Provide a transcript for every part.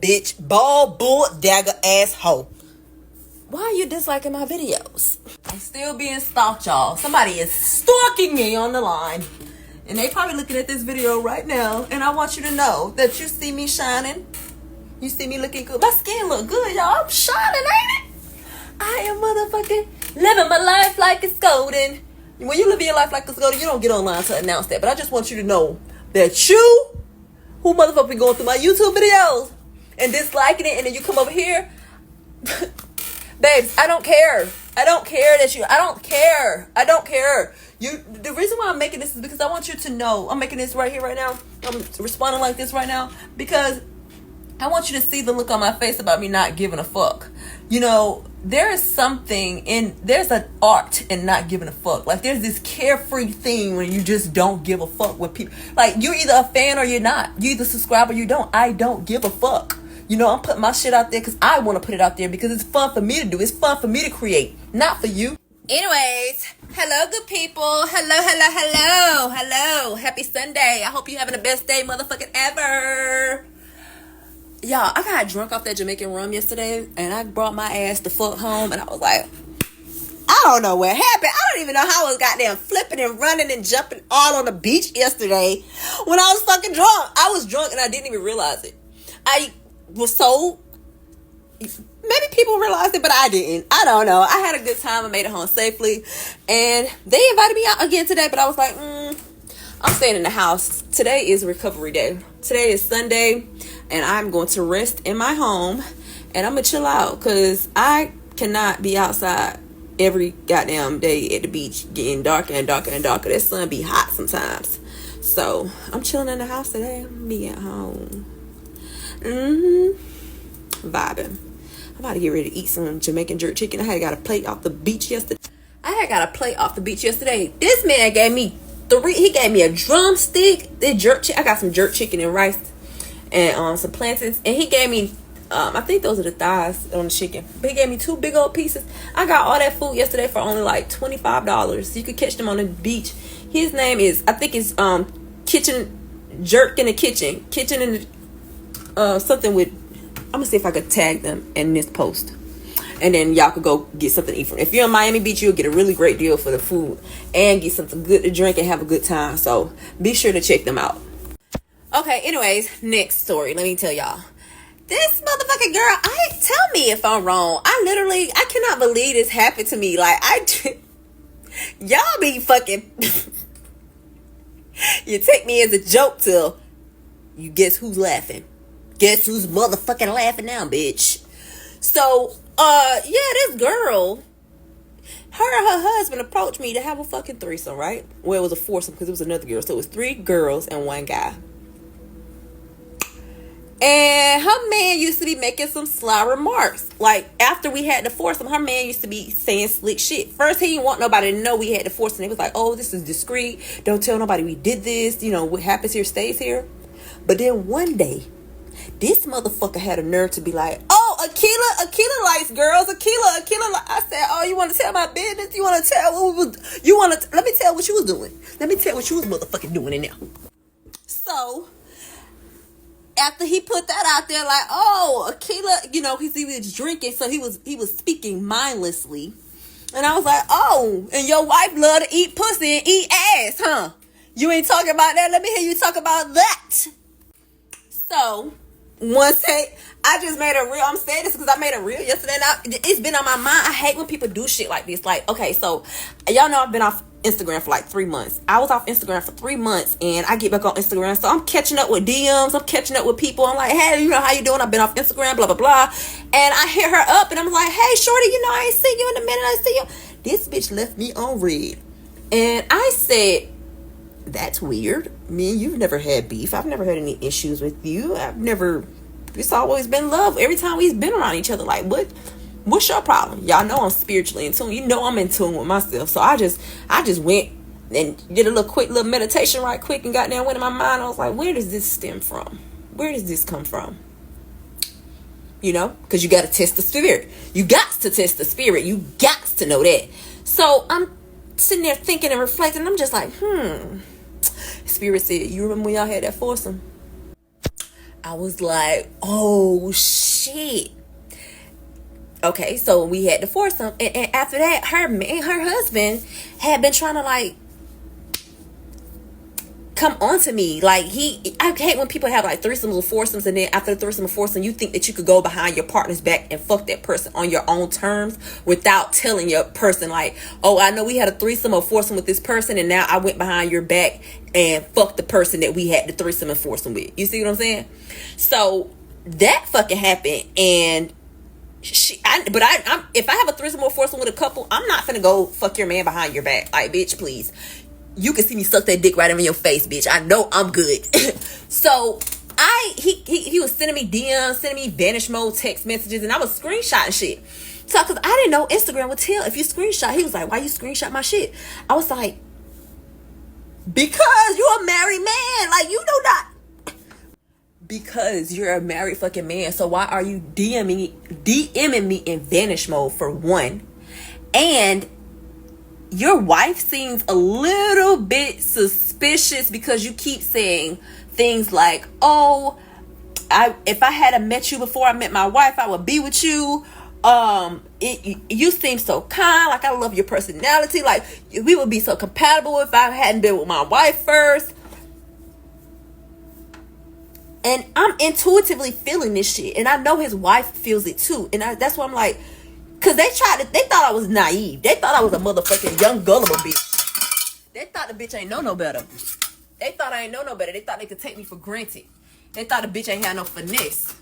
bitch. Ball, bull, dagger, asshole. Why are you disliking my videos? I'm still being stalked, y'all. Somebody is stalking me on the line. And they probably looking at this video right now. And I want you to know that you see me shining. You see me looking good. My skin look good, y'all. I'm shining, ain't it? I am motherfucking living my life like it's golden. When you live your life like it's golden, you don't get online to announce that. But I just want you to know that you, who motherfucker be going through my YouTube videos and disliking it, and then you come over here, babes, I don't care. I don't care that you, I don't care. I don't care. The reason why I'm making this is because I want you to know, I'm making this right here, right now. I'm responding like this right now because I want you to see the look on my face about me not giving a fuck. You know, there is something there's an art in not giving a fuck. Like, there's this carefree thing when you just don't give a fuck with people. Like, you're either a fan or you're not. You either subscribe or you don't. I don't give a fuck. You know, I'm putting my shit out there because I want to put it out there because it's fun for me to do. It's fun for me to create, not for you. Anyways, hello, good people. Hello. Happy Sunday. I hope you're having the best day motherfucking ever. Y'all, I got drunk off that Jamaican rum yesterday, and I brought my ass the fuck home, and I was like, I don't know what happened. I don't even know how I was goddamn flipping and running and jumping all on the beach yesterday when I was fucking drunk. I was drunk, and I didn't even realize it. I was so... Maybe people realized it, but I didn't. I don't know. I had a good time. I made it home safely, and they invited me out again today, but I was like, I'm staying in the house. Today is recovery day. Today is Sunday, and I'm going to rest in my home, and I'm going to chill out because I cannot be outside every goddamn day at the beach getting darker and darker and darker. That sun be hot sometimes. So I'm chilling in the house today. I'm going to be at home. Vibing. I'm about to get ready to eat some Jamaican jerk chicken. I had got a plate off the beach yesterday. This man gave me he gave me a drumstick, the jerk chicken. I got some jerk chicken and rice and some plantains, and he gave me I think those are the thighs on the chicken, but he gave me 2 big old pieces. I got all that food yesterday for only like $25. You could catch them on the beach. His name is, I think it's Kitchen Jerk in the Kitchen in the something with, I'm gonna see if I could tag them in this post, and then y'all could go get something to eat from. If you're in Miami Beach, you'll get a really great deal for the food and get something good to drink and have a good time. So be sure to check them out. Okay, anyways, next story. Let me tell y'all. This motherfucking girl, tell me if I'm wrong. I cannot believe this happened to me. Like, y'all be fucking, you take me as a joke till you guess who's laughing. Guess who's motherfucking laughing now, bitch? So, this girl, her and her husband approached me to have a fucking threesome, right? Well, it was a foursome because it was another girl. So it was 3 girls and 1 guy. And her man used to be making some sly remarks. Like, after we had the foursome, her man used to be saying slick shit. First, he didn't want nobody to know we had the foursome. He was like, oh, this is discreet. Don't tell nobody we did this. You know, what happens here stays here. But then one day, this motherfucker had a nerve to be like, oh, Akiela likes girls. Akiela. I said, oh, you want to tell my business? You want to tell what we was, let me tell what you was doing. Let me tell what you was motherfucking doing in there. So, after he put that out there, like, oh, Akiela, you know, he was drinking, so he was speaking mindlessly. And I was like, oh, and your wife love to eat pussy and eat ass, huh? You ain't talking about that? Let me hear you talk about that. So, I just made a reel. I'm saying this because I made a reel yesterday. And it's been on my mind. I hate when people do shit like this. Like, okay, so y'all know I've been off Instagram for like 3 months. I was off Instagram for 3 months, and I get back on Instagram. So I'm catching up with DMs. I'm catching up with people. I'm like, hey, you know, how you doing? I've been off Instagram, blah, blah, blah. And I hit her up, and I'm like, hey, shorty, you know, I ain't seen you in a minute. I see you. This bitch left me on read. And I said, that's weird. Me and you've never had beef. I've never had any issues with you. It's always been love. Every time we've been around each other, like, what's your problem? Y'all know I'm spiritually in tune. You know I'm in tune with myself. So I just went and did a quick little meditation right quick and got down went in my mind. I was like, where does this stem from? Where does this come from? You know, because you got to test the spirit. You got to test the spirit. You got to know that. So I'm sitting there thinking and reflecting. And I'm just like, Spirit said, you remember when y'all had that foursome? I was like, oh shit. Okay, so we had to foursome, and after that, her husband had been trying to like come on to me. Like I hate when people have like threesomes or foursomes, and then after the threesome or foursome, you think that you could go behind your partner's back and fuck that person on your own terms without telling your person like, oh, I know we had a threesome or foursome with this person, and now I went behind your back and fucked the person that we had the threesome and foursome with. You see what I'm saying? So that fucking happened, and I'm if I have a threesome or foursome with a couple, I'm not finna go fuck your man behind your back. Like, bitch, please. You can see me suck that dick right in your face, bitch. I know I'm good. So he was sending me DMs, sending me vanish mode text messages, and I was screenshotting shit. So, cause I didn't know Instagram would tell if you screenshot. He was like, "Why you screenshot my shit?" I was like, "Because you're a married man. Like, you know not." Because you're a married fucking man. So why are you DMing me in vanish mode, for one? And your wife seems a little bit suspicious because you keep saying things like, oh, if I had met you before I met my wife, I would be with you. You seem so kind. Like, I love your personality. Like, we would be so compatible if I hadn't been with my wife first. And I'm intuitively feeling this shit. And I know his wife feels it too. And that's why I'm like, because they thought I was naive. They thought I was a motherfucking young gullible bitch. They thought the bitch ain't know no better. They thought I ain't know no better. They thought they could take me for granted. They thought the bitch ain't had no finesse.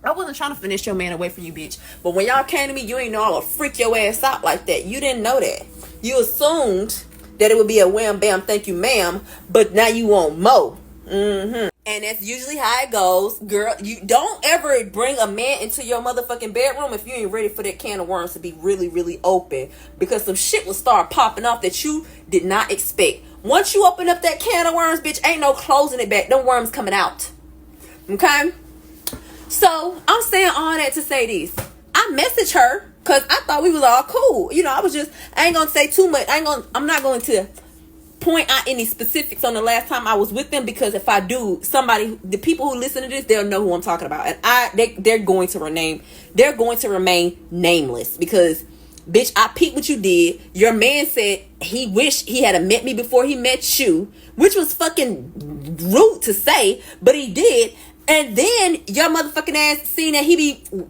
I wasn't trying to finesse your man away from you, bitch. But when y'all came to me, you ain't know I would freak your ass out like that. You didn't know that. You assumed that it would be a wham bam thank you ma'am. But now you want more. And that's usually how it goes. Girl, you don't ever bring a man into your motherfucking bedroom if you ain't ready for that can of worms to be really, really open. Because some shit will start popping off that you did not expect. Once you open up that can of worms, bitch, ain't no closing it back. Them worms coming out. Okay? So, I'm saying all that to say this. I messaged her because I thought we was all cool. You know, I ain't gonna say too much. I'm not going to point out any specifics on the last time I was with them, because if I do, the people who listen to this, they'll know who I'm talking about, and they're going to remain nameless, because bitch, I peeped what you did. Your man said he wished he had met me before he met you, which was fucking rude to say, but he did. And then your motherfucking ass seen that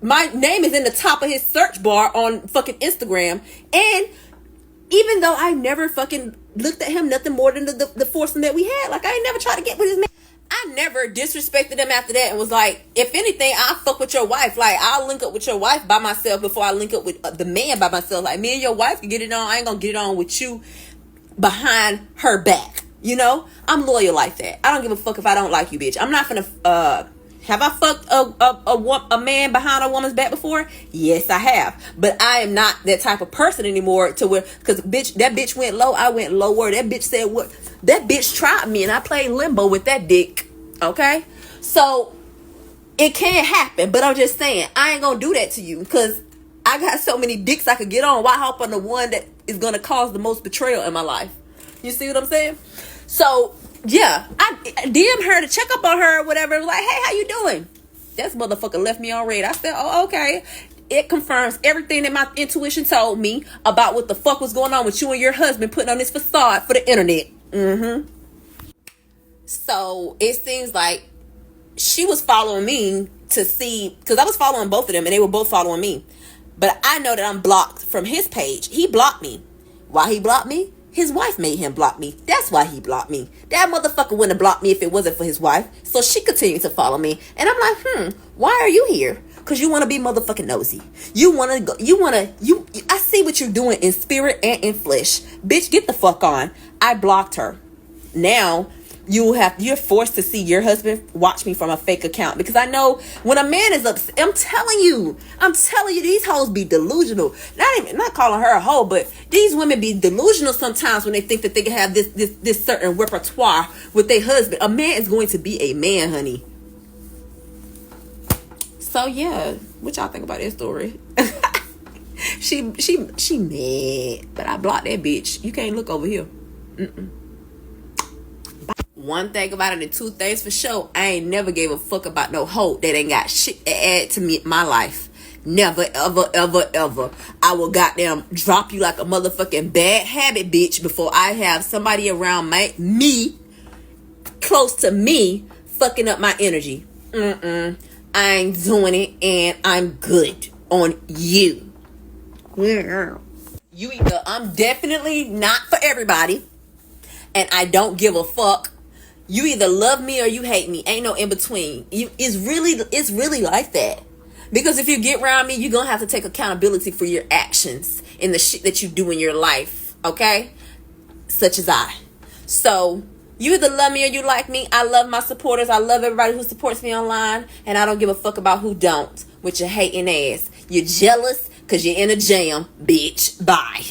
my name is in the top of his search bar on fucking Instagram, and even though I never fucking looked at him nothing more than the foursome that we had, like, I ain't never tried to get with his man. I never disrespected him after that and was like, if anything, I'll fuck with your wife. Like, I'll link up with your wife by myself before I link up with the man by myself. Like, me and your wife can get it on. I ain't gonna get it on with you behind her back. You know? I'm loyal like that. I don't give a fuck if I don't like you, bitch. I'm not finna, have I fucked a man behind a woman's back before? Yes, I have. But I am not that type of person anymore to where, because bitch, that bitch went low, I went lower. That bitch said what? That bitch tried me and I played limbo with that dick. Okay? So, it can happen. But I'm just saying, I ain't gonna do that to you, because I got so many dicks I could get on. Why hop on the one that is gonna cause the most betrayal in my life? You see what I'm saying? So, yeah, I DM'd her to check up on her or whatever. Like, hey, how you doing? This motherfucker left me on red. I said, oh, okay. It confirms everything that my intuition told me about what the fuck was going on with you and your husband putting on this facade for the internet. So, it seems like she was following me to see, because I was following both of them and they were both following me. But I know that I'm blocked from his page. He blocked me. Why he blocked me? His wife made him block me. That's why he blocked me. That motherfucker wouldn't have blocked me if it wasn't for his wife. So she continued to follow me. And I'm like, why are you here? Because you want to be motherfucking nosy. I see what you're doing in spirit and in flesh. Bitch, get the fuck on. I blocked her. Now, you're forced to see your husband watch me from a fake account, because I know when a man is upset, I'm telling you, these hoes be delusional. Not calling her a hoe, but these women be delusional sometimes when they think that they can have this certain repertoire with their husband. A man is going to be a man, honey. So yeah, what y'all think about that story? she mad, but I blocked that bitch. You can't look over here. one thing about it and two things for sure, I ain't never gave a fuck about no hoe that ain't got shit to add to me my life. Never, ever, ever, ever. I will goddamn drop you like a motherfucking bad habit, bitch, before I have somebody around me, close to me, fucking up my energy. I ain't doing it, and I'm good on you. You either, I'm definitely not for everybody, and I don't give a fuck. You either love me or you hate me. Ain't no in between. It's really like that. Because if you get around me, you're gonna have to take accountability for your actions and the shit that you do in your life. Okay? Such as I. So you either love me or you like me. I love my supporters. I love everybody who supports me online. And I don't give a fuck about who don't. With your hating ass. You're jealous because you're in a jam. Bitch. Bye.